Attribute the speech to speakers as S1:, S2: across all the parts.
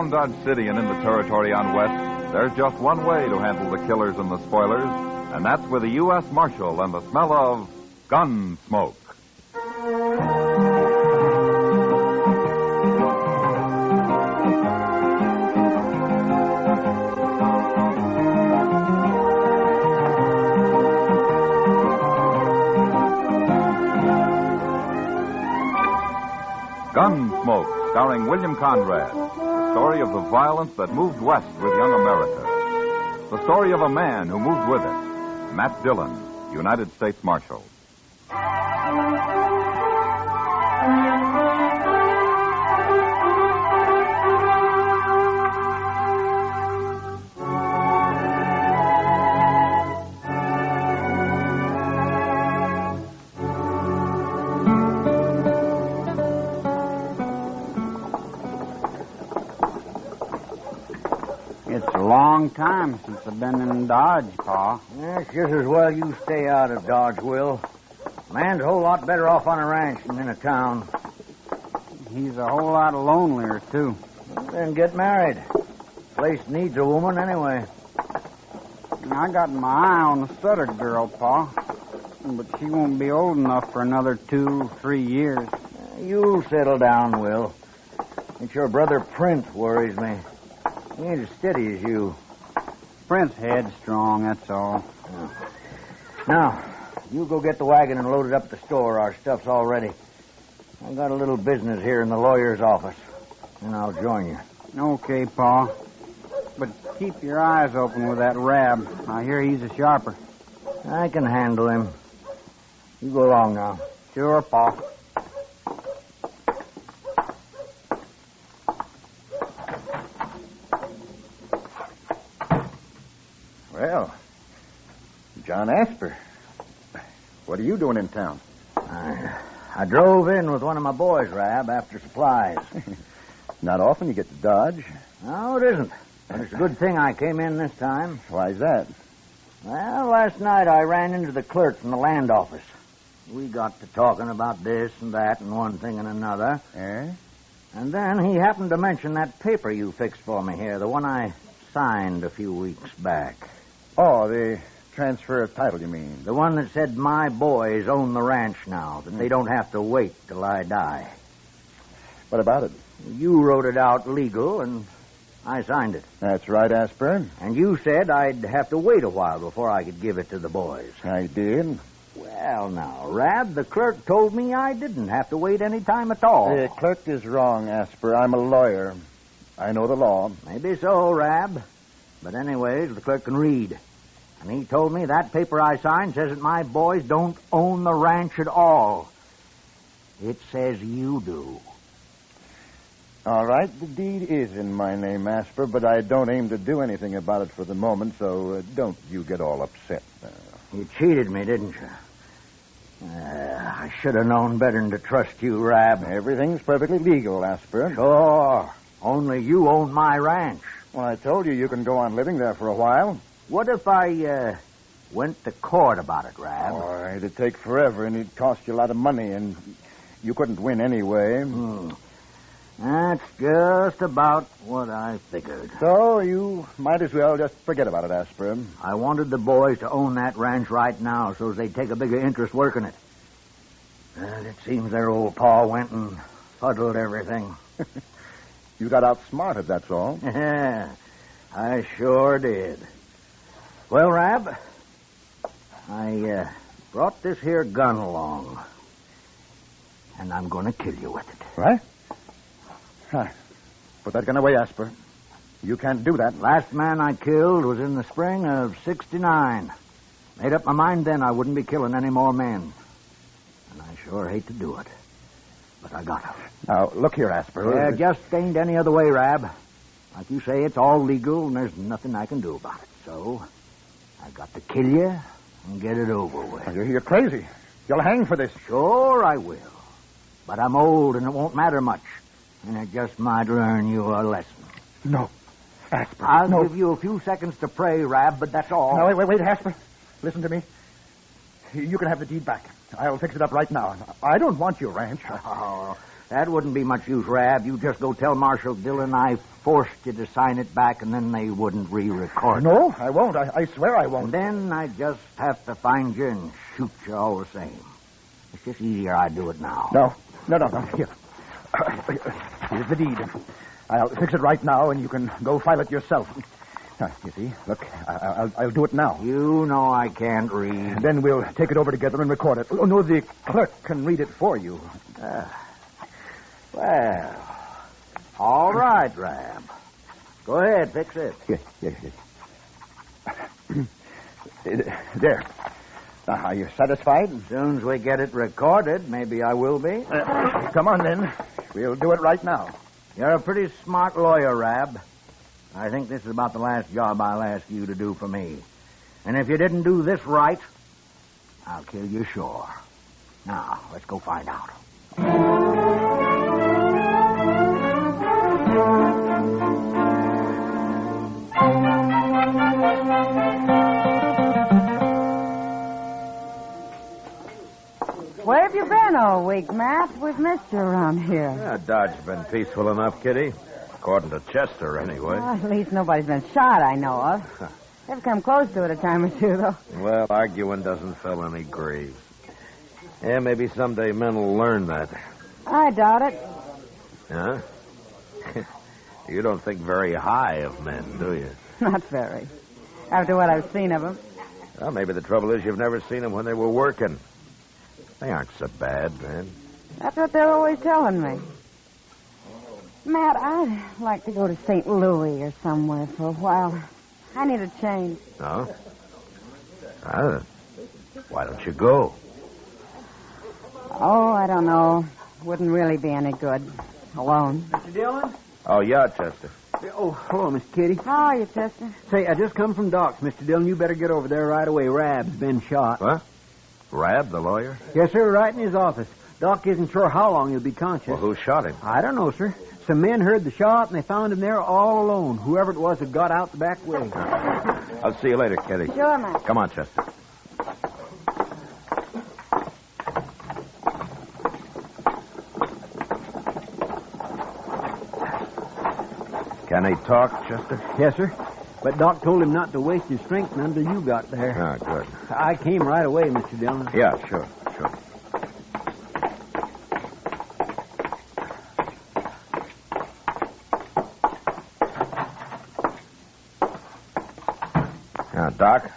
S1: Around Dodge City and in the territory on West, there's just one way to handle the killers and the spoilers, and that's with a U.S. Marshal and the smell of Gunsmoke. Gunsmoke, starring William Conrad. The story of the violence that moved west with young America. The story of a man who moved with it. Matt Dillon, United States Marshal.
S2: It's a long time since I've been in Dodge, Pa.
S3: Yeah, it's just as well you stay out of Dodge, Will. Man's a whole lot better off on a ranch than in a town.
S2: He's a whole lot lonelier, too.
S3: Then get married. Place needs a woman anyway.
S2: I got my eye on the Sutter girl, Pa. But she won't be old enough for another 2-3 years.
S3: You'll settle down, Will. It's your brother Prince worries me. He ain't as steady as you.
S2: Prince headstrong, that's all.
S3: Now, you go get the wagon and load it up at the store. Our stuff's all ready. I got a little business here in the lawyer's office, and I'll join you.
S2: Okay, Pa. But keep your eyes open with that Rab. I hear he's a sharper.
S3: I can handle him. You go along now.
S2: Sure, Pa.
S4: Well, John Asper, what are you doing in town?
S3: I drove in with one of my boys, Rab, after supplies.
S4: Not often you get to Dodge.
S3: No, it isn't. But it's a good thing I came in this time.
S4: Why's that?
S3: Well, last night I ran into the clerk from the land office. We got to talking about this and that and one thing and another.
S4: Eh?
S3: And then he happened to mention that paper you fixed for me here, the one I signed a few weeks back.
S4: Oh, the transfer of title, you mean?
S3: The one that said my boys own the ranch now, that they don't have to wait till I die.
S4: What about it?
S3: You wrote it out legal, and I signed it.
S4: That's right, Asper.
S3: And you said I'd have to wait a while before I could give it to the boys.
S4: I did.
S3: Well, now, Rab, the clerk told me I didn't have to wait any time at all.
S4: The clerk is wrong, Asper. I'm a lawyer. I know the law.
S3: Maybe so, Rab. But anyways, the clerk can read. And he told me that paper I signed says that my boys don't own the ranch at all. It says you do.
S4: All right, the deed is in my name, Asper, but I don't aim to do anything about it for the moment, so don't you get all upset.
S3: You cheated me, didn't you? I should have known better than to trust you, Rab.
S4: Everything's perfectly legal, Asper.
S3: Sure. Only you own my ranch.
S4: Well, I told you can go on living there for a while.
S3: What if I went to court about it, Rab?
S4: Oh, it'd take forever, and it'd cost you a lot of money, and you couldn't win anyway.
S3: That's just about what I figured.
S4: So you might as well just forget about it, Asper.
S3: I wanted the boys to own that ranch right now so they'd take a bigger interest working it. Well, it seems their old pa went and fuddled everything.
S4: You got outsmarted, that's all.
S3: Yeah, I sure did. Well, Rab, I brought this here gun along, and I'm going to kill you with it.
S4: What? Put that gun away, Asper. You can't do that.
S3: Last man I killed was in the spring of '69. Made up my mind then I wouldn't be killing any more men. And I sure hate to do it. But I gotta.
S4: Now, look here, Asper.
S3: Yeah, just ain't any other way, Rab. Like you say, it's all legal, and there's nothing I can do about it. So, I got to kill you and get it over with.
S4: You're crazy. You'll hang for this.
S3: Sure I will. But I'm old, and it won't matter much. And it just might learn you a lesson.
S4: No. Asper,
S3: I'll
S4: no.
S3: give you a few seconds to pray, Rab, but that's all.
S4: No, wait, Asper. Listen to me. You can have the deed back. I'll fix it up right now. I don't want your ranch.
S3: Oh, That wouldn't be much use, Rab. You just go tell Marshal Dillon I forced you to sign it back, and then they wouldn't re-record it.
S4: No, I won't. I swear I won't.
S3: And then I just have to find you and shoot you all the same. It's just easier I do it now.
S4: No. Here. Here's the deed. I'll fix it right now, and you can go file it yourself. Now, you see, look, I'll do it now.
S3: You know I can't read.
S4: Then we'll take it over together and record it. Oh, no, the clerk can read it for you.
S3: Well, all right, Rab. Go ahead, fix it.
S4: Yes. There. Now, are you satisfied?
S3: As soon as we get it recorded, maybe I will be.
S4: Come on, then. We'll do it right now.
S3: You're a pretty smart lawyer, Rab. I think this is about the last job I'll ask you to do for me. And if you didn't do this right, I'll kill you sure. Now, let's go find out.
S5: Where have you been all week, Matt? We've missed you around here.
S6: Yeah, Dodge's been peaceful enough, Kitty. According to Chester, anyway.
S5: Well, at least nobody's been shot, I know of. They've come close to it a time or two, though.
S6: Well, arguing doesn't fill any graves. Yeah, maybe someday men will learn that.
S5: I doubt it.
S6: Huh? You don't think very high of men, do you?
S5: Not very. After what I've seen of them.
S6: Well, maybe the trouble is you've never seen them when they were working. They aren't so bad, man.
S5: That's what they're always telling me. Matt, I'd like to go to St. Louis or somewhere for a while. I need a change.
S6: No? Why don't you go?
S5: Oh, I don't know. Wouldn't really be any good. Alone.
S2: Mr. Dillon?
S6: Oh, yeah, Chester.
S2: Oh, hello, Miss Kitty.
S5: How are you, Chester?
S2: Say, I just come from Doc's, Mr. Dillon. You better get over there right away. Rab's been shot.
S6: What? Rab, the lawyer?
S2: Yes, sir, right in his office. Doc isn't sure how long he'll be conscious.
S6: Well, who shot him?
S2: I don't know, sir. Some men heard the shot, and they found him there all alone. Whoever it was had got out the back way.
S6: I'll see you later, Kitty.
S5: Sure, Matt.
S6: Come on, Chester. Can he talk, Chester?
S2: Yes, sir. But Doc told him not to waste his strength until you got there.
S6: Ah, good.
S2: I came right away, Mr. Dillon.
S6: Yeah, sure. Now, Doc,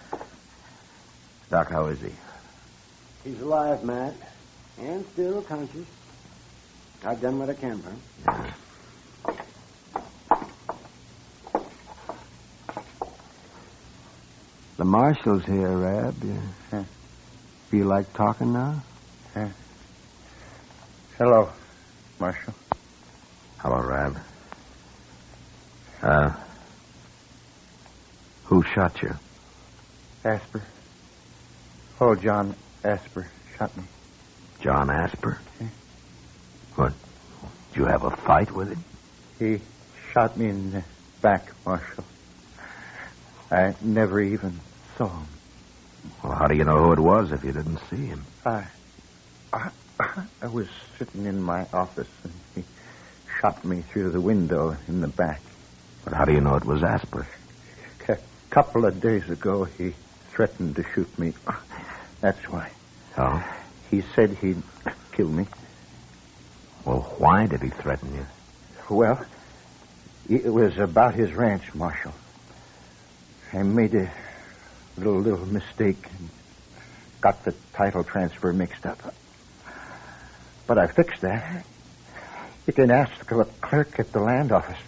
S6: how is he?
S2: He's alive, Matt, and still conscious. I've done what I can for him.
S6: Yeah.
S2: The marshal's here, Rab. You feel like talking now?
S4: Hello, Marshal.
S6: Hello, Rab. Who shot you?
S4: Asper. Oh, John Asper shot me.
S6: John Asper? What? Did you have a fight with him?
S4: He shot me in the back, Marshal. I never even saw him.
S6: Well, how do you know who it was if you didn't see him?
S4: I was sitting in my office, and he shot me through the window in the back.
S6: But how do you know it was Asper?
S4: A couple of days ago, he threatened to shoot me. That's why.
S6: Oh?
S4: He said he'd kill me.
S6: Well, why did he threaten you?
S4: Well, it was about his ranch, Marshal. I made a little mistake and got the title transfer mixed up. But I fixed that. You can ask the clerk at the land office.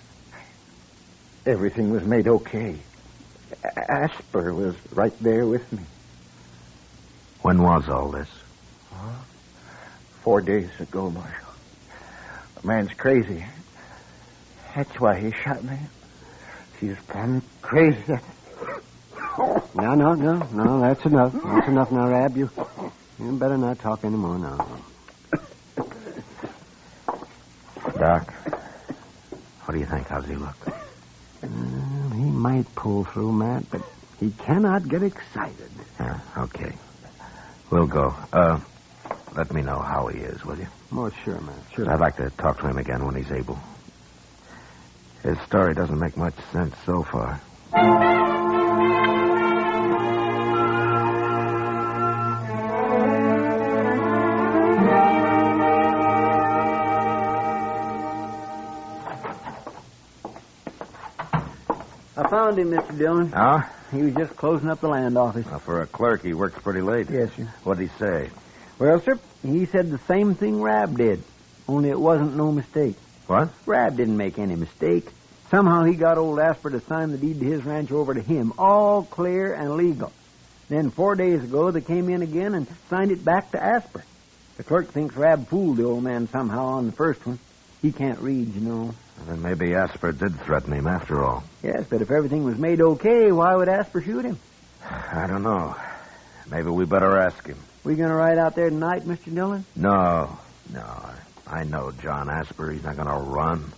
S4: Everything was made okay. Asper was right there with me.
S6: When was all this?
S4: 4 days ago, Marshal. The man's crazy. That's why he shot me. He's plumb crazy.
S2: No, that's enough. That's enough now, Rab. You better not talk anymore now.
S6: Doc, what do you think? How's he look?
S2: He might pull through, Matt, but he cannot get excited.
S6: Yeah, okay. We'll go. let me know how he is, will you?
S3: Oh, sure, man. Sure.
S6: I'd like to talk to him again when he's able. His story doesn't make much sense so far.
S3: I found him, Mr. Dillon.
S6: Oh?
S3: He was just closing up the land office.
S6: Well, for a clerk, he works pretty late.
S3: Yes, sir.
S6: What'd he say?
S3: Well, sir, he said the same thing Rab did, only it wasn't no mistake.
S6: What?
S3: Rab didn't make any mistake. Somehow he got old Asper to sign the deed to his ranch over to him, all clear and legal. Then 4 days ago, they came in again and signed it back to Asper. The clerk thinks Rab fooled the old man somehow on the first one. He can't read, you know.
S6: Well, then maybe Asper did threaten him after all.
S3: Yes, but if everything was made okay, why would Asper shoot him?
S6: I don't know. Maybe we better ask him.
S3: We going to ride out there tonight, Mr. Dillon?
S6: No. I know John Asper. He's not going to run.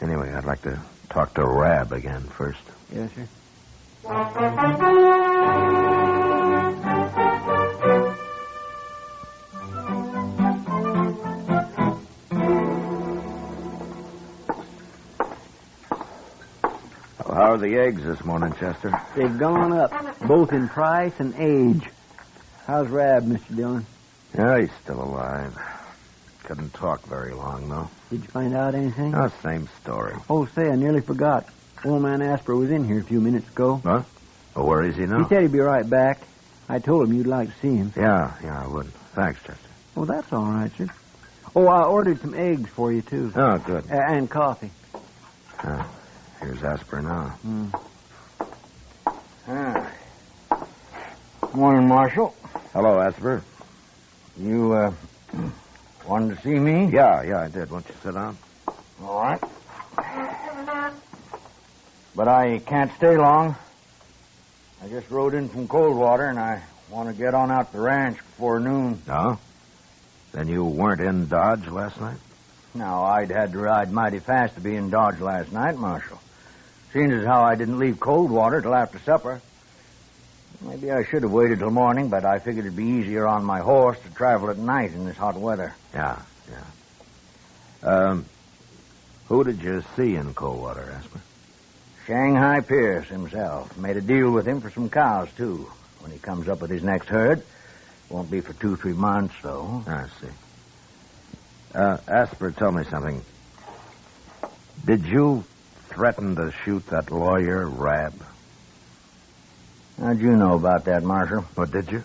S6: Anyway, I'd like to talk to Rab again first.
S3: Yes, sir.
S6: Well, how are the eggs this morning, Chester?
S3: They've gone up, both in price and age. How's Rab, Mr. Dillon?
S6: Yeah, he's still alive. Couldn't talk very long, though.
S3: Did you find out anything?
S6: Oh, same story.
S3: Oh, say, I nearly forgot. Old man Asper was in here a few minutes ago.
S6: Huh? Well, where is he now?
S3: He said he'd be right back. I told him you'd like to see him.
S6: Yeah, I would. Thanks, Chester.
S3: Oh, that's all right, sir. Oh, I ordered some eggs for you, too.
S6: Oh, good.
S3: And coffee.
S6: Here's Asper now.
S3: Morning, Marshal.
S6: Hello, Asper.
S3: You, wanted to see me?
S6: Yeah, I did. Won't you sit down?
S3: All right. But I can't stay long. I just rode in from Coldwater, and I want to get on out to the ranch before noon.
S6: No? Then you weren't in Dodge last night?
S3: Now, I'd had to ride mighty fast to be in Dodge last night, Marshal. Seeing as how I didn't leave Coldwater till after supper. Maybe I should have waited till morning, but I figured it'd be easier on my horse to travel at night in this hot weather.
S6: Yeah. Who did you see in Coldwater, Asper?
S3: Shanghai Pierce himself. Made a deal with him for some cows, too, when he comes up with his next herd. Won't be for 2-3 months, though.
S6: I see. Asper, tell me something. Did you threaten to shoot that lawyer, Rab?
S3: How'd you know about that, Marshal?
S6: What, did you?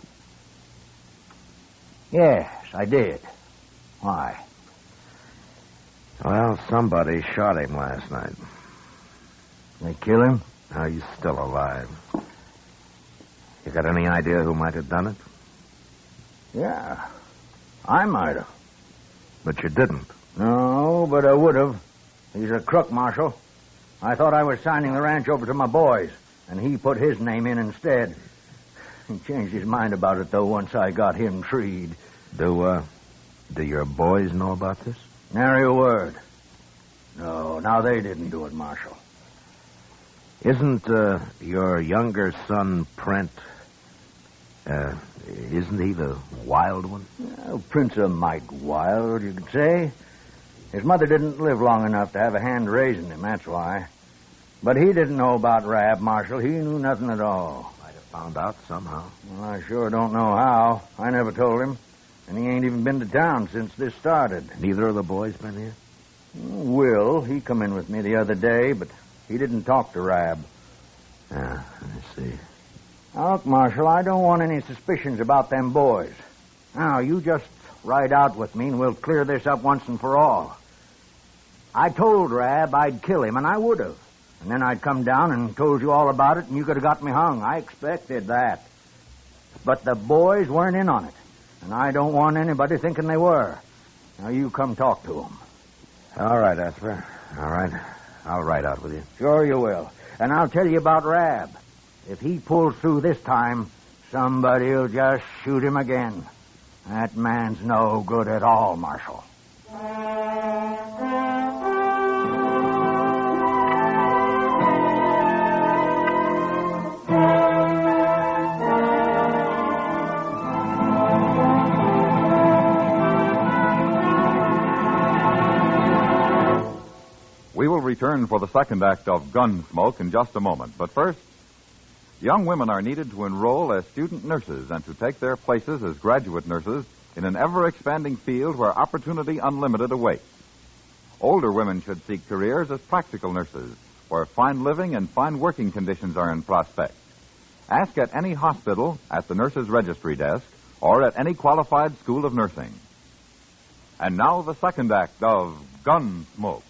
S3: Yes, I did. Why?
S6: Well, somebody shot him last night.
S3: They kill him?
S6: Now, he's still alive. You got any idea who might have done it?
S3: Yeah, I might have.
S6: But you didn't.
S3: No, but I would have. He's a crook, Marshal. I thought I was signing the ranch over to my boys, and he put his name in instead. He changed his mind about it, though, once I got him treed.
S6: Do your boys know about this?
S3: Nary a word. No, now they didn't do it, Marshal.
S6: Isn't your younger son, Prent, isn't he the wild one?
S3: Well, Prince a mite wild, you could say. His mother didn't live long enough to have a hand raising him, that's why. But he didn't know about Rab, Marshal. He knew nothing at all.
S6: Might have found out somehow.
S3: Well, I sure don't know how. I never told him. And he ain't even been to town since this started.
S6: Neither of the boys been here?
S3: Will, he come in with me the other day, but he didn't talk to Rab.
S6: Yeah, I see.
S3: Now, look, Marshal, I don't want any suspicions about them boys. Now, you just ride out with me and we'll clear this up once and for all. I told Rab I'd kill him, and I would have. And then I'd come down and told you all about it, and you could have got me hung. I expected that. But the boys weren't in on it, and I don't want anybody thinking they were. Now, you come talk to them.
S6: All right, Asper. All right. I'll ride out with you.
S3: Sure you will. And I'll tell you about Rab. If he pulls through this time, somebody'll just shoot him again. That man's no good at all, Marshal.
S1: return for the second act of Gunsmoke in just a moment. But first, young women are needed to enroll as student nurses and to take their places as graduate nurses in an ever-expanding field where opportunity unlimited awaits. Older women should seek careers as practical nurses, where fine living and fine working conditions are in prospect. Ask at any hospital, at the nurse's registry desk, or at any qualified school of nursing. And now the second act of Gunsmoke.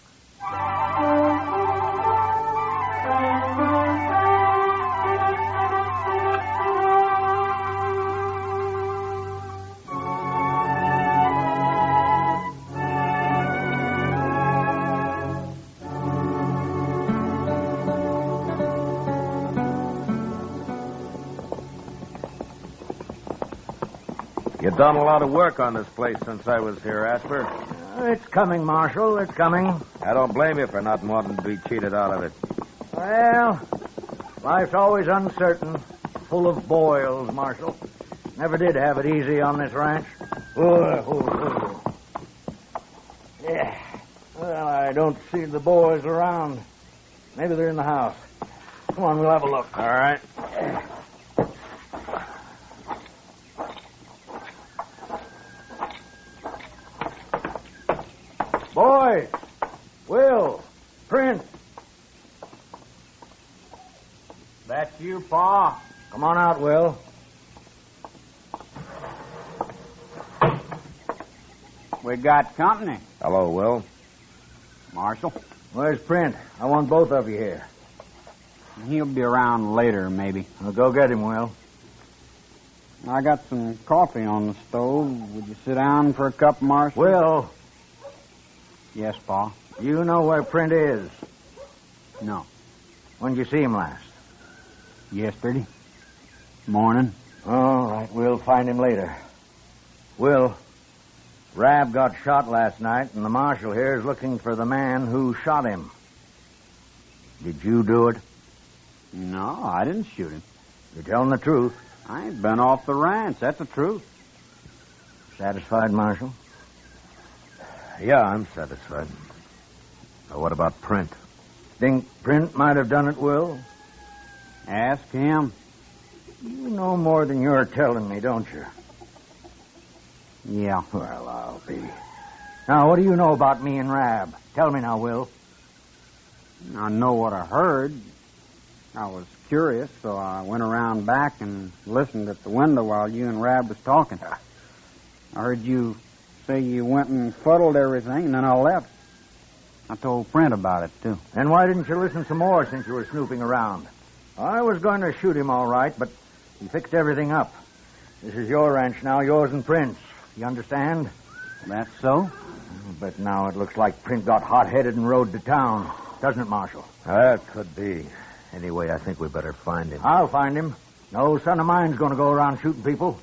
S6: You've done a lot of work on this place since I was here, Asper.
S3: It's coming, Marshal. It's coming.
S6: I don't blame you for not wanting to be cheated out of it.
S3: Well, life's always uncertain, full of boils, Marshal. Never did have it easy on this ranch. Yeah. Well, I don't see the boys around. Maybe they're in the house. Come on, we'll have a look.
S6: All right.
S3: Boys! Will! Prince!
S2: That's you, Pa.
S3: Come on out, Will.
S2: We got company,
S6: Hello, Will.
S2: Marshal.
S3: Where's Print? I want both of you here.
S2: He'll be around later, maybe.
S3: Well, go get him, Will.
S2: I got some coffee on the stove. Would you sit down for a cup, Marshal?
S3: Will,
S2: Yes, Pa.
S3: you know where Print is.
S2: No.
S3: When did you see him last?
S2: Yesterday. Morning.
S3: All right, we'll find him later. Will, Rab got shot last night, and the marshal here is looking for the man who shot him. Did you do it?
S2: No, I didn't shoot him.
S3: You're telling the truth.
S2: I ain't been off the ranch. That's the truth.
S3: Satisfied, Marshal?
S6: Yeah, I'm satisfied. Now, what about Print?
S3: Think Print might have done it, Will?
S2: Ask him.
S3: You know more than you're telling me, don't you?
S2: Yeah.
S3: Well, I'll be. Now, what do you know about me and Rab? Tell me now, Will.
S2: I know what I heard. I was curious, so I went around back and listened at the window while you and Rab was talking. I heard you say you went and fuddled everything, and then I left. I told Print about it, too.
S3: And why didn't you listen some more since you were snooping around? I was going to shoot him all right, but he fixed everything up. This is your ranch now, yours and Print's. You understand?
S2: That's so?
S3: But now it looks like Print got hot-headed and rode to town. Doesn't it, Marshal?
S6: That could be. Anyway, I think we better find him.
S3: I'll find him. No son of mine's going to go around shooting people.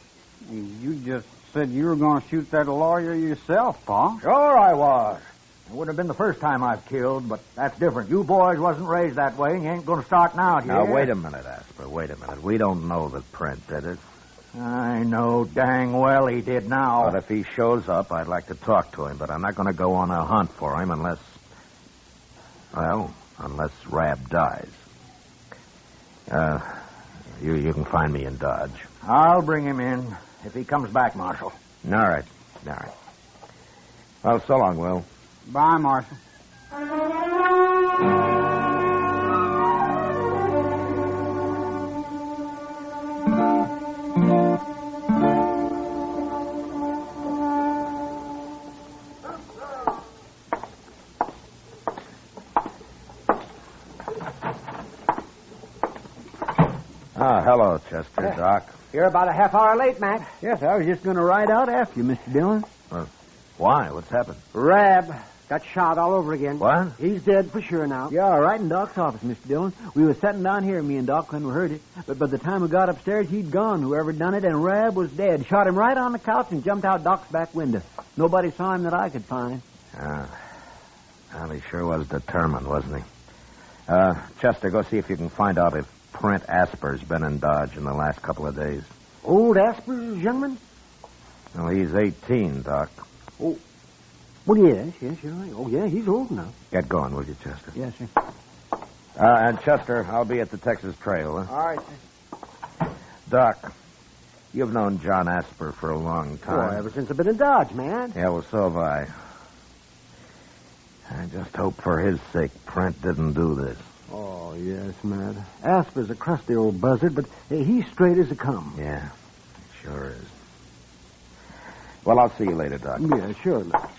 S2: You just said you were going to shoot that lawyer yourself, Pa.
S3: Sure I was. It wouldn't have been the first time I've killed, but that's different. You boys wasn't raised that way, and you ain't going to start now, do you?
S6: Now, wait a minute, Asper. Wait a minute. We don't know that Print did it.
S3: I know dang well he did now.
S6: But if he shows up, I'd like to talk to him, but I'm not going to go on a hunt for him unless Rab dies. You can find me in Dodge.
S3: I'll bring him in if he comes back, Marshal.
S6: All right. Well, so long, Will.
S2: Bye, Marshal.
S6: Hello, Chester, Doc.
S7: You're about a half hour late, Mac.
S2: Yes, I was just going to ride out after you, Mr. Dillon.
S6: Why? What's happened?
S7: Rab got shot all over again.
S6: What?
S7: He's dead for sure now.
S2: Yeah, right in Doc's office, Mr. Dillon. We was sitting down here, me and Doc, when we heard it. But by the time we got upstairs, he'd gone, whoever done it, and Rab was dead. Shot him right on the couch and jumped out Doc's back window. Nobody saw him that I could find.
S6: Well, he sure was determined, wasn't he? Chester, go see if you can find out if Print Asper's been in Dodge in the last couple of days.
S7: Old Asper's youngman?
S6: Well, he's 18, Doc.
S7: Oh, Well, yes, you're right. Oh, yeah, he's old enough.
S6: Get going, will you, Chester?
S7: Yes, sir.
S6: And Chester, I'll be at the Texas Trail, huh?
S2: All right, sir.
S6: Doc, you've known John Asper for a long time.
S7: Oh, ever since I've been in Dodge, man.
S6: Yeah, well, so have I. I just hope for his sake Prent didn't do this.
S7: Oh, yes, Matt. Asper's a crusty old buzzard, but he's straight as a come.
S6: Yeah, it sure is. Well, I'll see you later, Doc.
S7: Yeah, sure, Matt.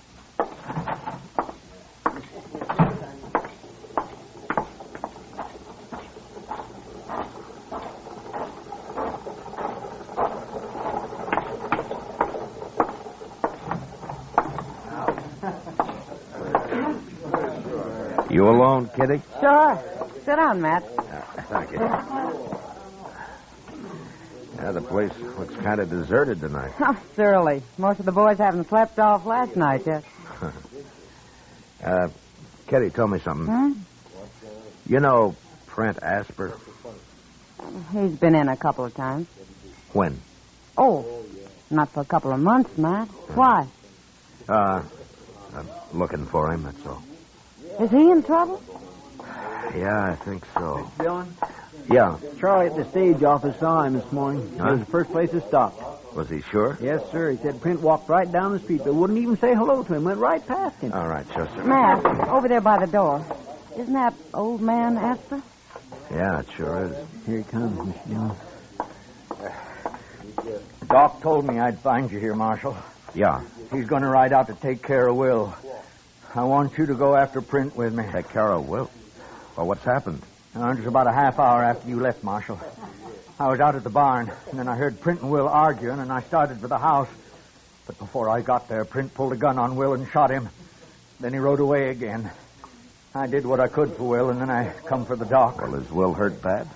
S6: You alone, Kitty?
S5: Sure. Sit down, Matt.
S6: Thank you. Yeah, the place looks kind of deserted tonight.
S5: Oh, surely. Most of the boys haven't slept off last night yet.
S6: Kitty, tell me something.
S5: Hmm?
S6: You know Prent Asper?
S5: He's been in a couple of times.
S6: When?
S5: Oh, not for a couple of months, Matt. Why?
S6: I'm looking for him, that's all.
S5: Is he in trouble?
S6: Yeah, I think so.
S7: Dillon?
S6: Yeah.
S7: Charlie at the stage office saw him this morning.
S6: Huh?
S7: It was the first place he stopped.
S6: Was he sure?
S7: Yes, sir. He said Print walked right down the street, but wouldn't even say hello to him. Went right past him.
S6: All right, Chester.
S5: Matt, over there by the door. Isn't that old man Asper?
S6: Yeah, it sure is.
S7: Here he comes, Mr. Dillon.
S4: Doc told me I'd find you here, Marshal.
S6: Yeah.
S4: He's going to ride out to take care of Will. I want you to go after Print with me.
S6: Take care of Will. Well, what's happened?
S4: Just about a half hour after you left, Marshal. I was out at the barn, and then I heard Print and Will arguing, and I started for the house. But before I got there, Print pulled a gun on Will and shot him. Then he rode away again. I did what I could for Will, and then I come for the Doc.
S6: Well, is Will hurt bad?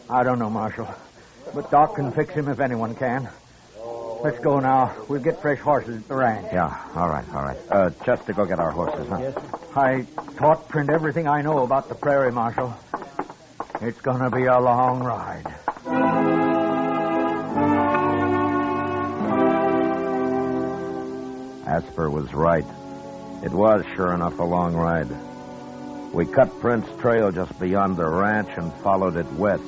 S4: I don't know, Marshal. But Doc can fix him if anyone can. Let's go now. We'll get fresh horses at the ranch.
S6: Yeah, all right. Chester, go get our horses, huh?
S4: Yes, sir. I taught Print everything I know about the prairie, Marshal. It's going to be a long ride.
S6: Asper was right. It was, sure enough, a long ride. We cut Print's trail just beyond the ranch and followed it west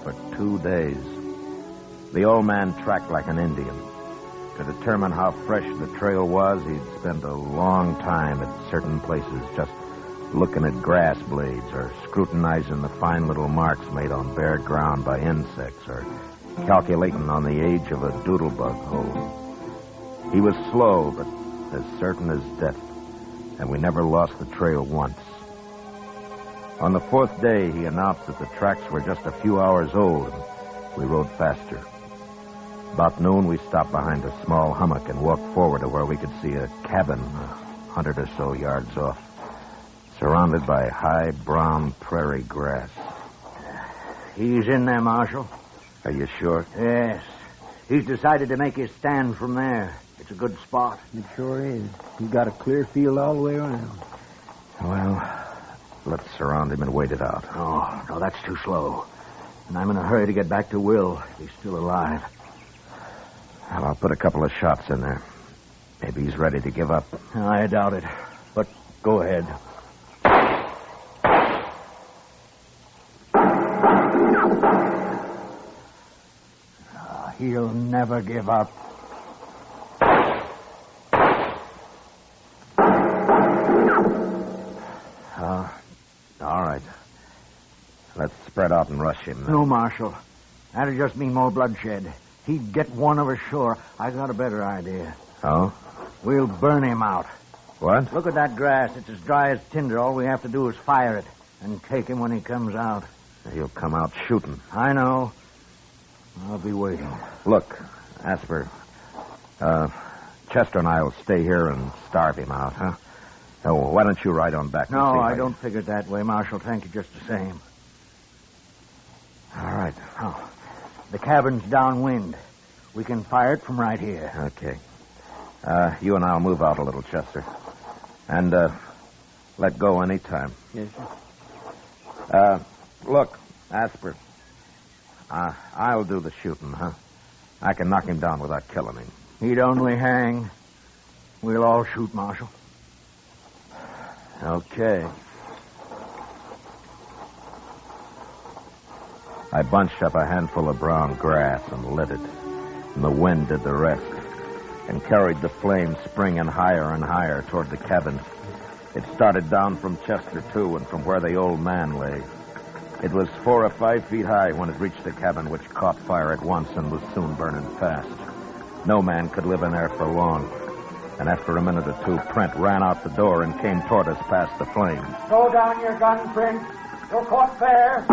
S6: for 2 days. The old man tracked like an Indian. To determine how fresh the trail was, he'd spent a long time at certain places just looking at grass blades or scrutinizing the fine little marks made on bare ground by insects or calculating on the age of a doodlebug hole. He was slow, but as certain as death, and we never lost the trail once. On the 4th day, he announced that the tracks were just a few hours old, and we rode faster. About noon, we stopped behind a small hummock and walked forward to where we could see a cabin 100 or so yards off, surrounded by high brown prairie grass.
S3: He's in there, Marshal.
S6: Are you sure?
S3: Yes. He's decided to make his stand from there. It's a good spot.
S7: It sure is. He's got a clear field all the way around.
S6: Well, let's surround him and wait it out.
S3: Oh, no, that's too slow. And I'm in a hurry to get back to Will if he's still alive.
S6: Well, I'll put a couple of shots in there. Maybe he's ready to give up.
S3: I doubt it. But go ahead.
S4: He'll never give up.
S6: All right. Let's spread out and rush him.
S3: No, Marshal. That'll just mean more bloodshed. He'd get one of us sure. I got a better idea.
S6: Oh?
S3: We'll burn him out.
S6: What?
S3: Look at that grass. It's as dry as tinder. All we have to do is fire it and take him when he comes out.
S6: He'll come out shooting.
S3: I know. I'll be waiting.
S6: Look, Asper, Chester and I will stay here and starve him out, huh? Oh, why don't you ride on back? and
S3: No,
S6: see
S3: I
S6: how
S3: don't figure it that way, Marshal. Thank you just the same.
S6: All right.
S3: Oh, the cabin's downwind. We can fire it from right here.
S6: Okay. You and I'll move out a little, Chester. And, let go any time.
S7: Yes, sir.
S6: Look, Asper, I'll do the shooting, huh? I can knock him down without killing him.
S3: He'd only hang. We'll all shoot, Marshal.
S6: Okay. I bunched up a handful of brown grass and lit it, and the wind did the rest, and carried the flame springing higher and higher toward the cabin. It started down from Chester, too, and from where the old man lay. It was 4 or 5 feet high when it reached the cabin, which caught fire at once and was soon burning fast. No man could live in there for long. And after a minute or two, Prent ran out the door and came toward us past the flames.
S3: Throw down your gun, Prince. You're caught fair.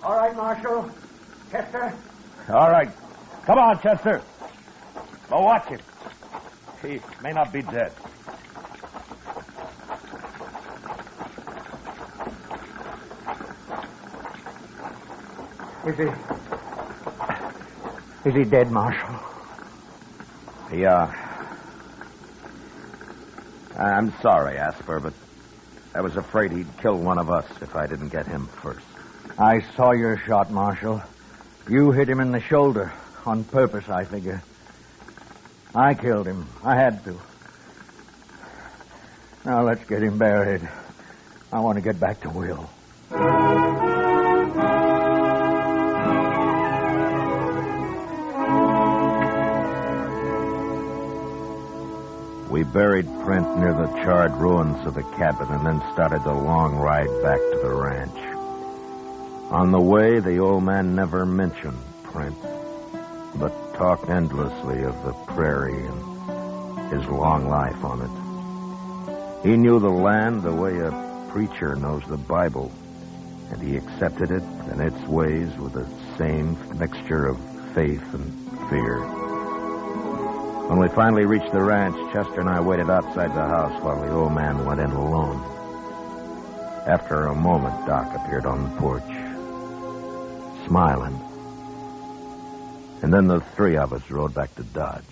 S3: All right, Marshal. Chester.
S6: All right. Come on, Chester. Go watch him. He may not be dead.
S3: Is he dead, Marshal?
S6: Yeah. I'm sorry, Asper, but I was afraid he'd kill one of us if I didn't get him first.
S3: I saw your shot, Marshal. You hit him in the shoulder. On purpose, I figure. I killed him. I had to. Now let's get him buried. I want to get back to Will.
S6: We buried Prent near the charred ruins of the cabin and then started the long ride back to the ranch. On the way, the old man never mentioned Prent, but talked endlessly of the prairie and his long life on it. He knew the land the way a preacher knows the Bible, and he accepted it and its ways with the same mixture of faith and fear. When we finally reached the ranch, Chester and I waited outside the house while the old man went in alone. After a moment, Doc appeared on the porch, smiling. And then the three of us rode back to Dodge.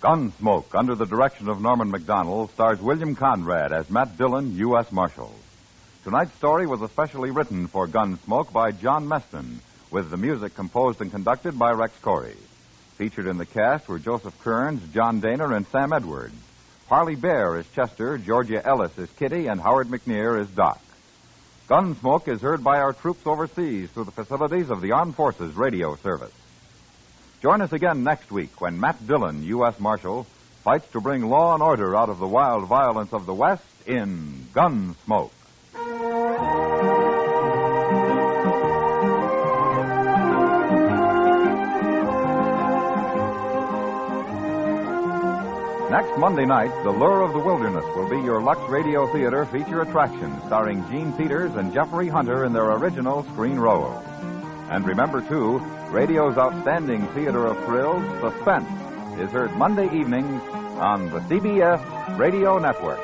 S1: Gunsmoke, under the direction of Norman Macdonnell, stars William Conrad as Matt Dillon, U.S. Marshal. Tonight's story was especially written for Gunsmoke by John Meston, with the music composed and conducted by Rex Corey. Featured in the cast were Joseph Kearns, John Daner, and Sam Edwards. Harley Bear is Chester, Georgia Ellis is Kitty, and Howard McNear is Doc. Gunsmoke is heard by our troops overseas through the facilities of the Armed Forces Radio Service. Join us again next week when Matt Dillon, U.S. Marshal, fights to bring law and order out of the wild violence of the West in Gunsmoke. Next Monday night, The Lure of the Wilderness will be your Lux Radio Theater feature attraction, starring Gene Peters and Jeffrey Hunter in their original screen roles. And remember, too, radio's outstanding theater of thrills, Suspense, is heard Monday evenings on the CBS Radio Network.